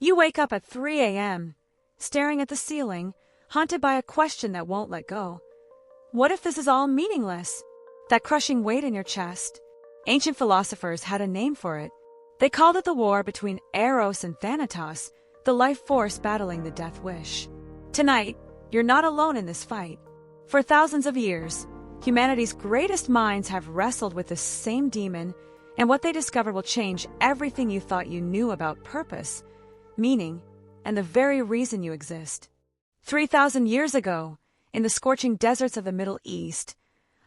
You wake up at 3 a.m., staring at the ceiling, haunted by a question that won't let go. What if this is all meaningless? That crushing weight in your chest? Ancient philosophers had a name for it. They called it the war between Eros and Thanatos, the life force battling the death wish. Tonight, you're not alone in this fight. For thousands of years, humanity's greatest minds have wrestled with this same demon, and what they discovered will change everything you thought you knew about purpose, meaning, and the very reason you exist. 3,000 years ago, in the scorching deserts of the Middle East,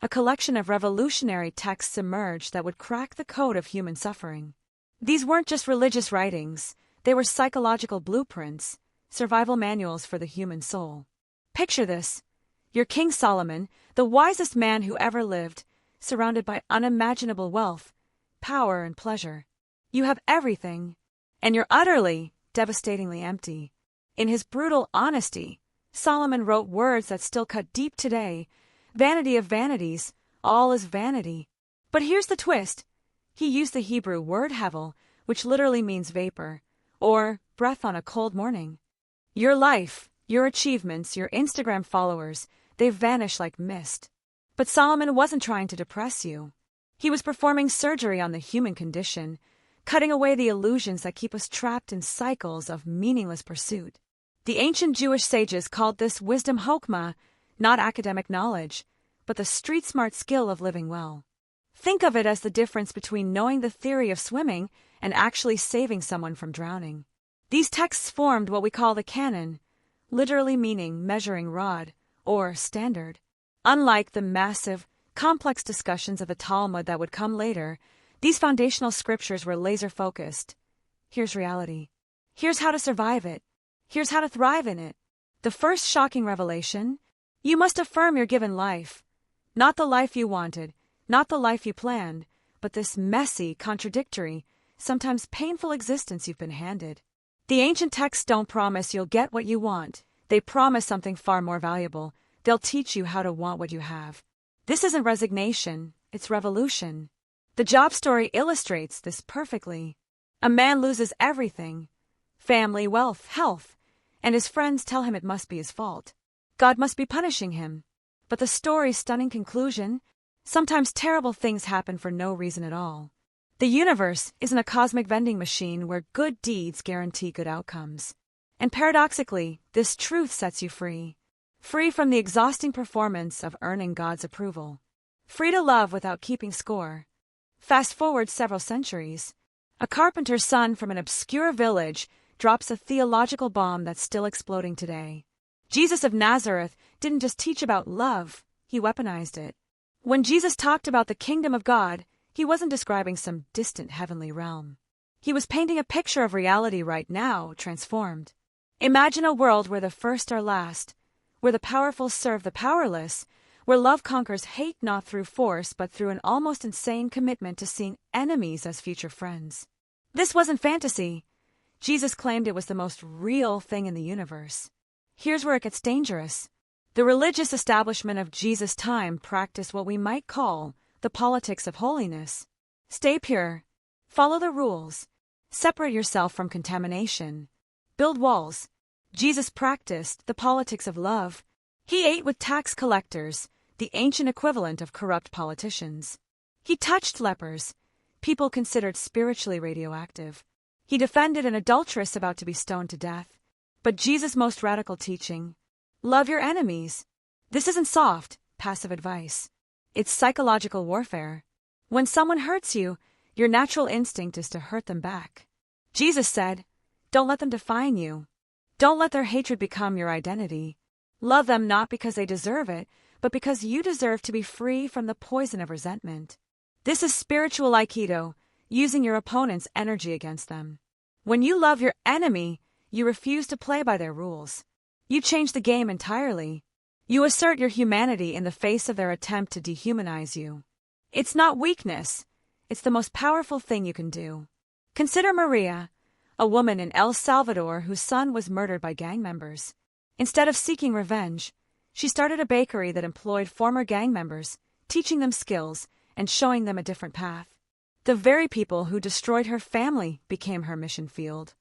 a collection of revolutionary texts emerged that would crack the code of human suffering. These weren't just religious writings, they were psychological blueprints, survival manuals for the human soul. Picture this: your King Solomon, the wisest man who ever lived, surrounded by unimaginable wealth, power, and pleasure. You have everything, and you're utterly, devastatingly empty. In his brutal honesty, Solomon wrote words that still cut deep today: vanity of vanities, all is vanity. But here's the twist. He used the Hebrew word hevel, which literally means vapor, or breath on a cold morning. Your life, your achievements, your Instagram followers, they vanish like mist. But Solomon wasn't trying to depress you. He was performing surgery on the human condition, cutting away the illusions that keep us trapped in cycles of meaningless pursuit. The ancient Jewish sages called this wisdom chokmah, not academic knowledge, but the street-smart skill of living well. Think of it as the difference between knowing the theory of swimming and actually saving someone from drowning. These texts formed what we call the canon, literally meaning measuring rod, or standard. Unlike the massive, complex discussions of the Talmud that would come later, these foundational scriptures were laser-focused. Here's reality. Here's how to survive it. Here's how to thrive in it. The first shocking revelation: you must affirm your given life. Not the life you wanted, not the life you planned, but this messy, contradictory, sometimes painful existence you've been handed. The ancient texts don't promise you'll get what you want. They promise something far more valuable. They'll teach you how to want what you have. This isn't resignation, it's revolution. The Job story illustrates this perfectly. A man loses everything: family, wealth, health, and his friends tell him it must be his fault. God must be punishing him. But the story's stunning conclusion: sometimes terrible things happen for no reason at all. The universe isn't a cosmic vending machine where good deeds guarantee good outcomes. And paradoxically, this truth sets you free. Free from the exhausting performance of earning God's approval. Free to love without keeping score. Fast forward several centuries. A carpenter's son from an obscure village drops a theological bomb that's still exploding today. Jesus of Nazareth didn't just teach about love, he weaponized it. When Jesus talked about the kingdom of God, he wasn't describing some distant heavenly realm. He was painting a picture of reality right now, transformed. Imagine a world where the first are last, where the powerful serve the powerless, where love conquers hate not through force but through an almost insane commitment to seeing enemies as future friends. This wasn't fantasy. Jesus claimed it was the most real thing in the universe. Here's where it gets dangerous. The religious establishment of Jesus' time practiced what we might call the politics of holiness. Stay pure. Follow the rules. Separate yourself from contamination. Build walls. Jesus practiced the politics of love. He ate with tax collectors, the ancient equivalent of corrupt politicians. He touched lepers, people considered spiritually radioactive. He defended an adulteress about to be stoned to death. But Jesus' most radical teaching: love your enemies. This isn't soft, passive advice. It's psychological warfare. When someone hurts you, your natural instinct is to hurt them back. Jesus said, don't let them define you. Don't let their hatred become your identity. Love them not because they deserve it, but because you deserve to be free from the poison of resentment. This is spiritual Aikido, using your opponent's energy against them. When you love your enemy, you refuse to play by their rules. You change the game entirely. You assert your humanity in the face of their attempt to dehumanize you. It's not weakness. It's the most powerful thing you can do. Consider Maria, a woman in El Salvador whose son was murdered by gang members. Instead of seeking revenge, she started a bakery that employed former gang members, teaching them skills and showing them a different path. The very people who destroyed her family became her mission field.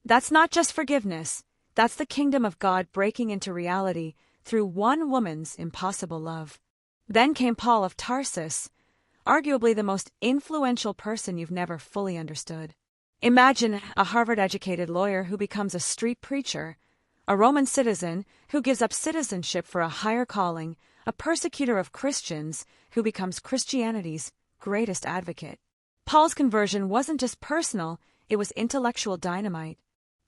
That's not just forgiveness, that's the kingdom of God breaking into reality through one woman's impossible love. Then came Paul of Tarsus, arguably the most influential person you've never fully understood. Imagine a Harvard-educated lawyer who becomes a street preacher, a Roman citizen who gives up citizenship for a higher calling, a persecutor of Christians who becomes Christianity's greatest advocate. Paul's conversion wasn't just personal, it was intellectual dynamite.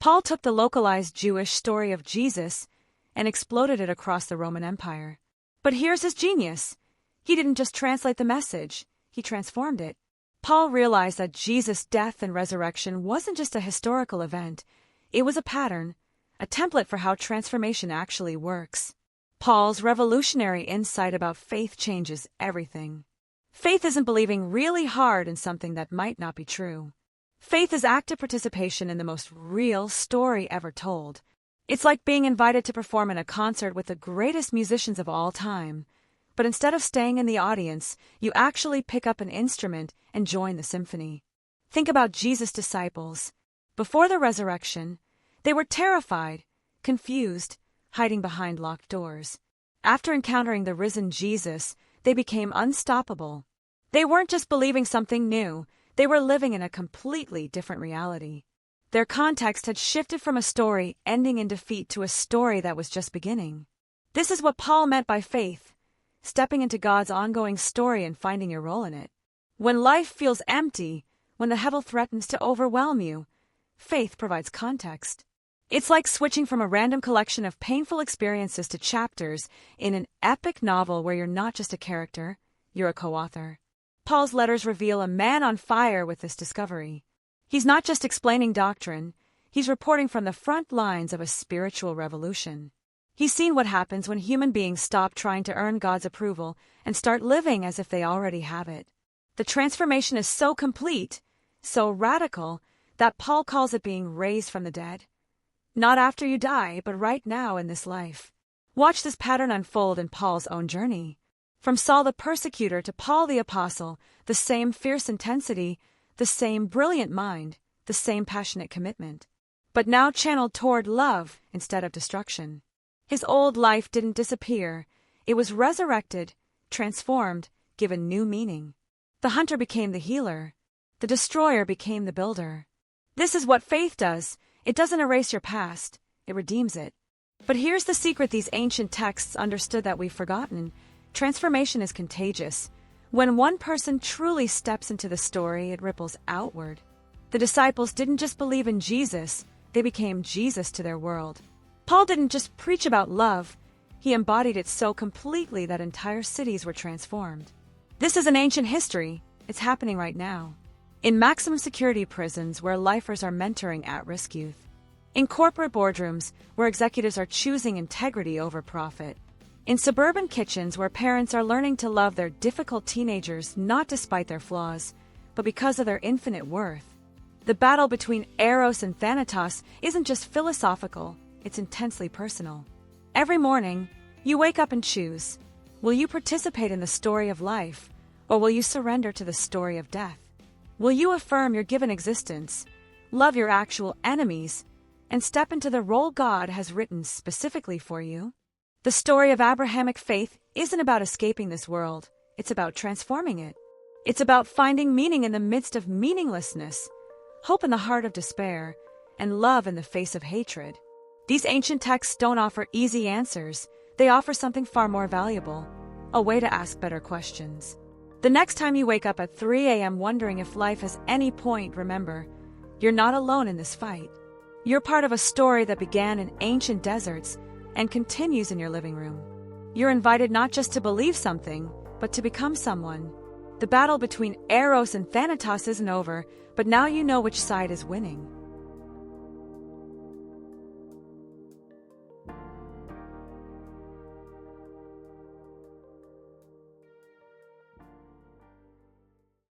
Paul took the localized Jewish story of Jesus and exploded it across the Roman Empire. But here's his genius. He didn't just translate the message, he transformed it. Paul realized that Jesus' death and resurrection wasn't just a historical event, it was a pattern, a template for how transformation actually works. Paul's revolutionary insight about faith changes everything. Faith isn't believing really hard in something that might not be true. Faith is active participation in the most real story ever told. It's like being invited to perform in a concert with the greatest musicians of all time. But instead of staying in the audience, you actually pick up an instrument and join the symphony. Think about Jesus' disciples. Before the resurrection, they were terrified, confused, hiding behind locked doors. After encountering the risen Jesus, they became unstoppable. They weren't just believing something new, they were living in a completely different reality. Their context had shifted from a story ending in defeat to a story that was just beginning. This is what Paul meant by faith, stepping into God's ongoing story and finding your role in it. When life feels empty, when the devil threatens to overwhelm you, faith provides context. It's like switching from a random collection of painful experiences to chapters in an epic novel where you're not just a character, you're a co-author. Paul's letters reveal a man on fire with this discovery. He's not just explaining doctrine, he's reporting from the front lines of a spiritual revolution. He's seen what happens when human beings stop trying to earn God's approval and start living as if they already have it. The transformation is so complete, so radical, that Paul calls it being raised from the dead. Not after you die, but right now in this life. Watch this pattern unfold in Paul's own journey. From Saul the persecutor to Paul the apostle, the same fierce intensity, the same brilliant mind, the same passionate commitment. But now channeled toward love instead of destruction. His old life didn't disappear. It was resurrected, transformed, given new meaning. The hunter became the healer. The destroyer became the builder. This is what faith does. It doesn't erase your past. It redeems it. But here's the secret these ancient texts understood that we've forgotten. Transformation is contagious. When one person truly steps into the story, it ripples outward. The disciples didn't just believe in Jesus, they became Jesus to their world. Paul didn't just preach about love, he embodied it so completely that entire cities were transformed. This is an ancient history. It's happening right now. In maximum security prisons where lifers are mentoring at-risk youth. In corporate boardrooms where executives are choosing integrity over profit. In suburban kitchens where parents are learning to love their difficult teenagers not despite their flaws, but because of their infinite worth. The battle between Eros and Thanatos isn't just philosophical, it's intensely personal. Every morning, you wake up and choose. Will you participate in the story of life, or will you surrender to the story of death? Will you affirm your given existence, love your actual enemies, and step into the role God has written specifically for you? The story of Abrahamic faith isn't about escaping this world, it's about transforming it. It's about finding meaning in the midst of meaninglessness, hope in the heart of despair, and love in the face of hatred. These ancient texts don't offer easy answers, they offer something far more valuable, a way to ask better questions. The next time you wake up at 3 a.m. wondering if life has any point, remember, you're not alone in this fight. You're part of a story that began in ancient deserts and continues in your living room. You're invited not just to believe something, but to become someone. The battle between Eros and Thanatos isn't over, but now you know which side is winning.